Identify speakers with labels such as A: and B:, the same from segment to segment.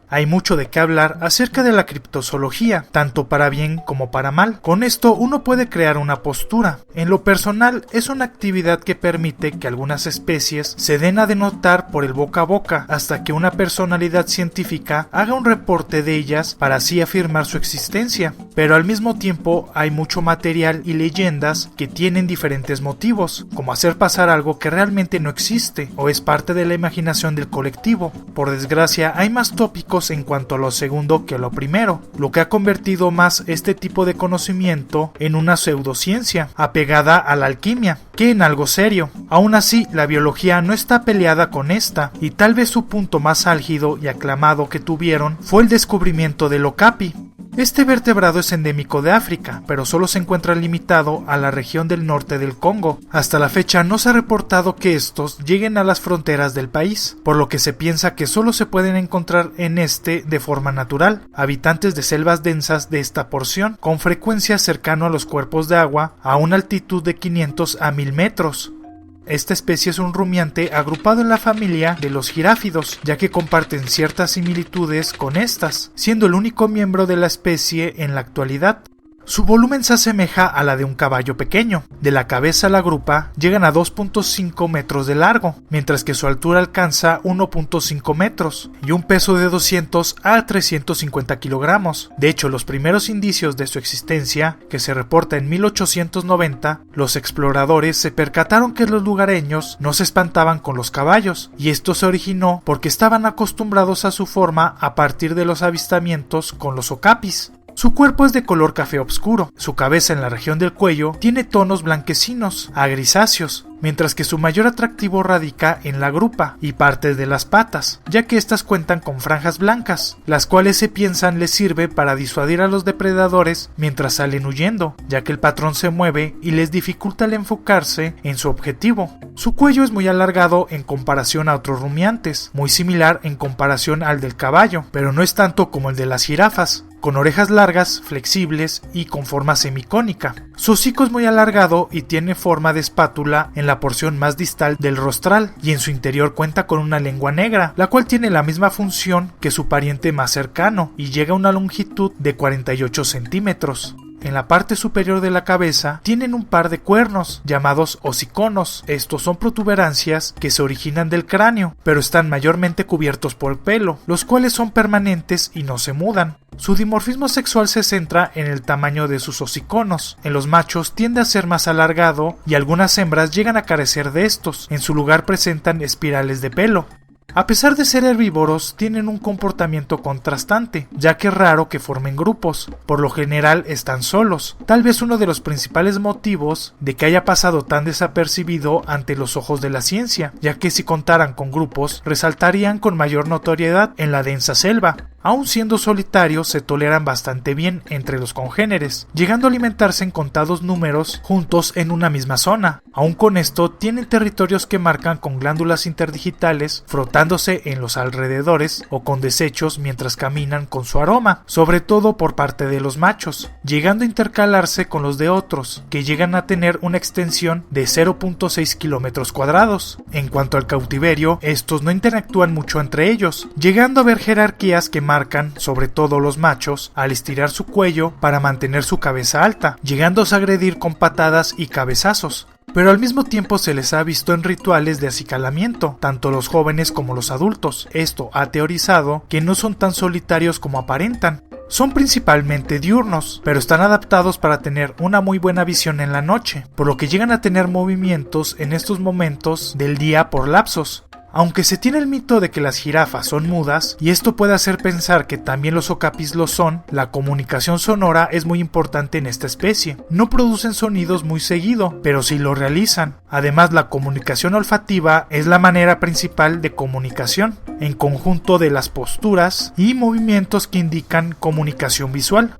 A: Hay mucho de qué hablar acerca de la criptozoología, tanto para bien como para mal. Con esto uno puede crear una postura. En lo personal, es una actividad que permite que algunas especies se den a denotar por el boca a boca hasta que una personalidad científica haga un reporte de ellas para así afirmar su existencia. Pero al mismo tiempo hay mucho material y leyendas que tienen diferentes motivos, como hacer pasar algo que realmente no existe o es parte de la imaginación del colectivo. Por desgracia, hay más tópicos en cuanto a lo segundo que a lo primero, lo que ha convertido más este tipo de conocimiento en una pseudociencia, apegada a la alquimia, que en algo serio. Aún así, la biología no está peleada con esta, y tal vez su punto más álgido y aclamado que tuvieron fue el descubrimiento del okapi. Este vertebrado es endémico de África, pero solo se encuentra limitado a la región del norte del Congo. Hasta la fecha no se ha reportado que estos lleguen a las fronteras del país, por lo que se piensa que solo se pueden encontrar en este de forma natural, habitantes de selvas densas de esta porción, con frecuencia cercano a los cuerpos de agua, a una altitud de 500 a 1000 metros. Esta especie es un rumiante agrupado en la familia de los giráfidos, ya que comparten ciertas similitudes con estas, siendo el único miembro de la especie en la actualidad. Su volumen se asemeja a la de un caballo pequeño. De la cabeza a la grupa llegan a 2.5 metros de largo, mientras que su altura alcanza 1.5 metros y un peso de 200 a 350 kilogramos. De hecho, los primeros indicios de su existencia, que se reporta en 1890, los exploradores se percataron que los lugareños no se espantaban con los caballos, y esto se originó porque estaban acostumbrados a su forma a partir de los avistamientos con los okapis. Su cuerpo es de color café oscuro, su cabeza en la región del cuello tiene tonos blanquecinos a grisáceos, mientras que su mayor atractivo radica en la grupa y partes de las patas, ya que estas cuentan con franjas blancas, las cuales se piensan les sirve para disuadir a los depredadores mientras salen huyendo, ya que el patrón se mueve y les dificulta el enfocarse en su objetivo. Su cuello es muy alargado en comparación a otros rumiantes, muy similar en comparación al del caballo, pero no es tanto como el de las jirafas, con orejas largas, flexibles y con forma semicónica. Su hocico es muy alargado y tiene forma de espátula en la porción más distal del rostral, y en su interior cuenta con una lengua negra, la cual tiene la misma función que su pariente más cercano y llega a una longitud de 48 centímetros. En la parte superior de la cabeza tienen un par de cuernos llamados hociconos. Estos son protuberancias que se originan del cráneo, pero están mayormente cubiertos por pelo, los cuales son permanentes y no se mudan. Su dimorfismo sexual se centra en el tamaño de sus hociconos. En los machos tiende a ser más alargado y algunas hembras llegan a carecer de estos. En su lugar presentan espirales de pelo. A pesar de ser herbívoros, tienen un comportamiento contrastante, ya que es raro que formen grupos, por lo general están solos, tal vez uno de los principales motivos de que haya pasado tan desapercibido ante los ojos de la ciencia, ya que si contaran con grupos, resaltarían con mayor notoriedad en la densa selva. Aun siendo solitarios, se toleran bastante bien entre los congéneres, llegando a alimentarse en contados números juntos en una misma zona. Aun con esto, tienen territorios que marcan con glándulas interdigitales frotándose en los alrededores o con desechos mientras caminan con su aroma, sobre todo por parte de los machos, llegando a intercalarse con los de otros, que llegan a tener una extensión de 0.6 kilómetros cuadrados. En cuanto al cautiverio, estos no interactúan mucho entre ellos, llegando a haber jerarquías que marcan sobre todo los machos al estirar su cuello para mantener su cabeza alta, llegándose a agredir con patadas y cabezazos. Pero al mismo tiempo se les ha visto en rituales de acicalamiento, tanto los jóvenes como los adultos. Esto ha teorizado que no son tan solitarios como aparentan. Son principalmente diurnos, pero están adaptados para tener una muy buena visión en la noche, por lo que llegan a tener movimientos en estos momentos del día por lapsos. Aunque se tiene el mito de que las jirafas son mudas, y esto puede hacer pensar que también los okapis lo son, la comunicación sonora es muy importante en esta especie. No producen sonidos muy seguido, pero sí lo realizan. Además, la comunicación olfativa es la manera principal de comunicación, en conjunto de las posturas y movimientos que indican comunicación visual.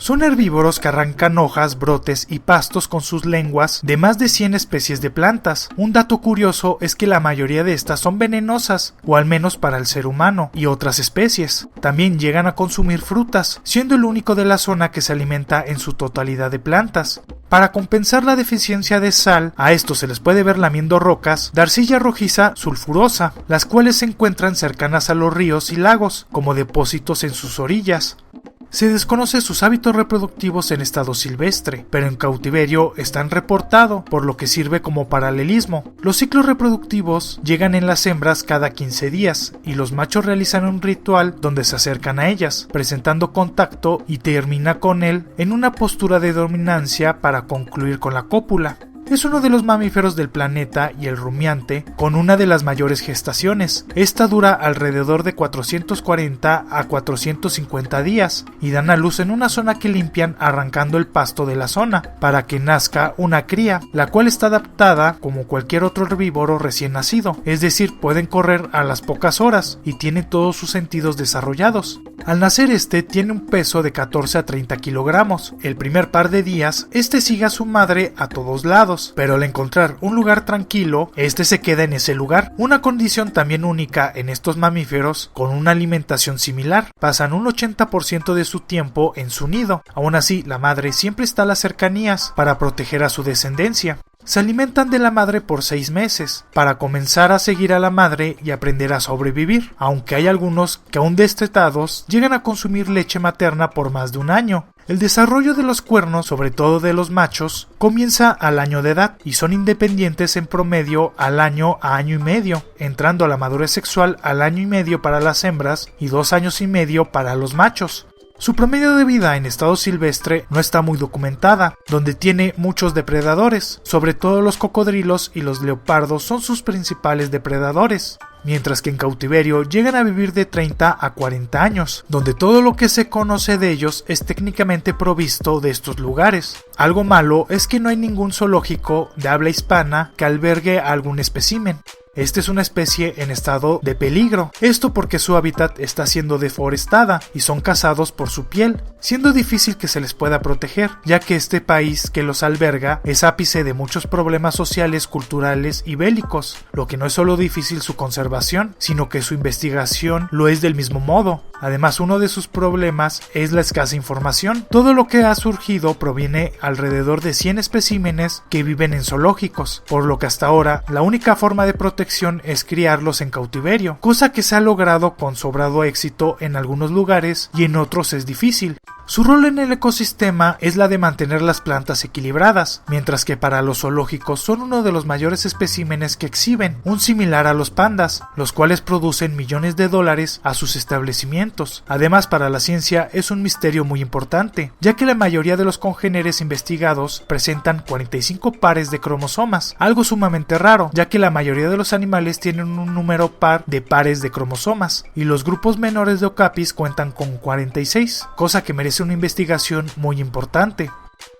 A: Son herbívoros que arrancan hojas, brotes y pastos con sus lenguas de más de 100 especies de plantas. Un dato curioso es que la mayoría de estas son venenosas, o al menos para el ser humano y otras especies. También llegan a consumir frutas, siendo el único de la zona que se alimenta en su totalidad de plantas. Para compensar la deficiencia de sal, a estos se les puede ver lamiendo rocas de arcilla rojiza sulfurosa, las cuales se encuentran cercanas a los ríos y lagos, como depósitos en sus orillas. Se desconoce sus hábitos reproductivos en estado silvestre, pero en cautiverio están reportados, por lo que sirve como paralelismo. Los ciclos reproductivos llegan en las hembras cada 15 días, y los machos realizan un ritual donde se acercan a ellas, presentando contacto y termina con él en una postura de dominancia para concluir con la cópula. Es uno de los mamíferos del planeta y el rumiante con una de las mayores gestaciones. Esta dura alrededor de 440 a 450 días y dan a luz en una zona que limpian arrancando el pasto de la zona para que nazca una cría, la cual está adaptada como cualquier otro herbívoro recién nacido, es decir, pueden correr a las pocas horas y tienen todos sus sentidos desarrollados. Al nacer tiene un peso de 14 a 30 kilogramos. El primer par de días, sigue a su madre a todos lados, pero al encontrar un lugar tranquilo, se queda en ese lugar. Una condición también única en estos mamíferos, con una alimentación similar. Pasan un 80% de su tiempo en su nido. Aún así, la madre siempre está a las cercanías para proteger a su descendencia. Se alimentan de la madre por 6 meses, para comenzar a seguir a la madre y aprender a sobrevivir, aunque hay algunos que aún destetados llegan a consumir leche materna por más de un año. El desarrollo de los cuernos, sobre todo de los machos, comienza al año de edad y son independientes en promedio al año a año y medio, entrando a la madurez sexual al año y medio para las hembras y 2 años y medio para los machos. Su promedio de vida en estado silvestre no está muy documentada, donde tiene muchos depredadores, sobre todo los cocodrilos y los leopardos son sus principales depredadores, mientras que en cautiverio llegan a vivir de 30 a 40 años, donde todo lo que se conoce de ellos es técnicamente provisto de estos lugares. Algo malo es que no hay ningún zoológico de habla hispana que albergue algún espécimen. Esta es una especie en estado de peligro, esto porque su hábitat está siendo deforestada y son cazados por su piel, siendo difícil que se les pueda proteger, ya que este país que los alberga es ápice de muchos problemas sociales, culturales y bélicos, lo que no es solo difícil su conservación, sino que su investigación lo es del mismo modo. Además, uno de sus problemas es la escasa información. Todo lo que ha surgido proviene alrededor de 100 especímenes que viven en zoológicos, por lo que hasta ahora la única forma de protección es criarlos en cautiverio, cosa que se ha logrado con sobrado éxito en algunos lugares y en otros es difícil. Su rol en el ecosistema es la de mantener las plantas equilibradas, mientras que para los zoológicos son uno de los mayores especímenes que exhiben, un similar a los pandas, los cuales producen millones de dólares a sus establecimientos. Además, para la ciencia es un misterio muy importante, ya que la mayoría de los congéneres investigados presentan 45 pares de cromosomas, algo sumamente raro, ya que la mayoría de los animales tienen un número par de pares de cromosomas, y los grupos menores de okapis cuentan con 46, cosa que merece una investigación muy importante.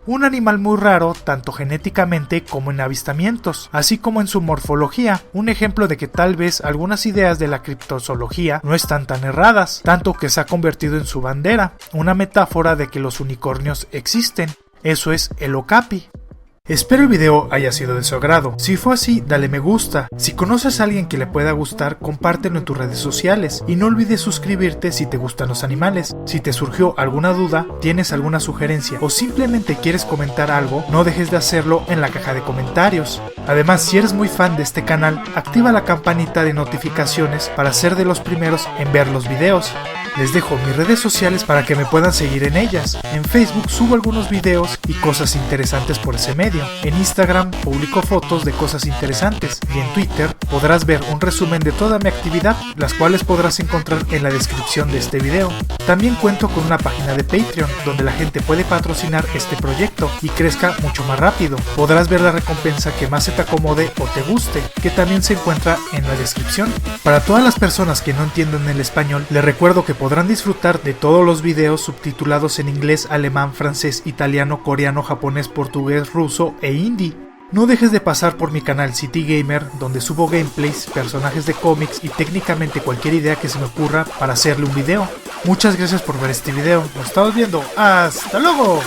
A: Un animal muy raro tanto genéticamente como en avistamientos, así como en su morfología, un ejemplo de que tal vez algunas ideas de la criptozoología no están tan erradas, tanto que se ha convertido en su bandera, una metáfora de que los unicornios existen, eso es el okapi. Espero el video haya sido de su agrado. Si fue así, dale me gusta. Si conoces a alguien que le pueda gustar, compártelo en tus redes sociales. Y no olvides suscribirte si te gustan los animales. Si te surgió alguna duda, tienes alguna sugerencia o simplemente quieres comentar algo, no dejes de hacerlo en la caja de comentarios. Además, si eres muy fan de este canal, activa la campanita de notificaciones para ser de los primeros en ver los videos. Les dejo mis redes sociales para que me puedan seguir en ellas. En Facebook subo algunos videos y cosas interesantes por ese medio. En Instagram publico fotos de cosas interesantes y en Twitter podrás ver un resumen de toda mi actividad, las cuales podrás encontrar en la descripción de este video. También cuento con una página de Patreon donde la gente puede patrocinar este proyecto y crezca mucho más rápido. Podrás ver la recompensa que más se te acomode o te guste, que también se encuentra en la descripción. Para todas las personas que no entienden el español, les recuerdo que podrán disfrutar de todos los videos subtitulados en inglés, alemán, francés, italiano, coreano, japonés, portugués, ruso e hindi. No dejes de pasar por mi canal City Gamer, donde subo gameplays, personajes de cómics y técnicamente cualquier idea que se me ocurra para hacerle un video. Muchas gracias por ver este video, nos estamos viendo, ¡hasta luego!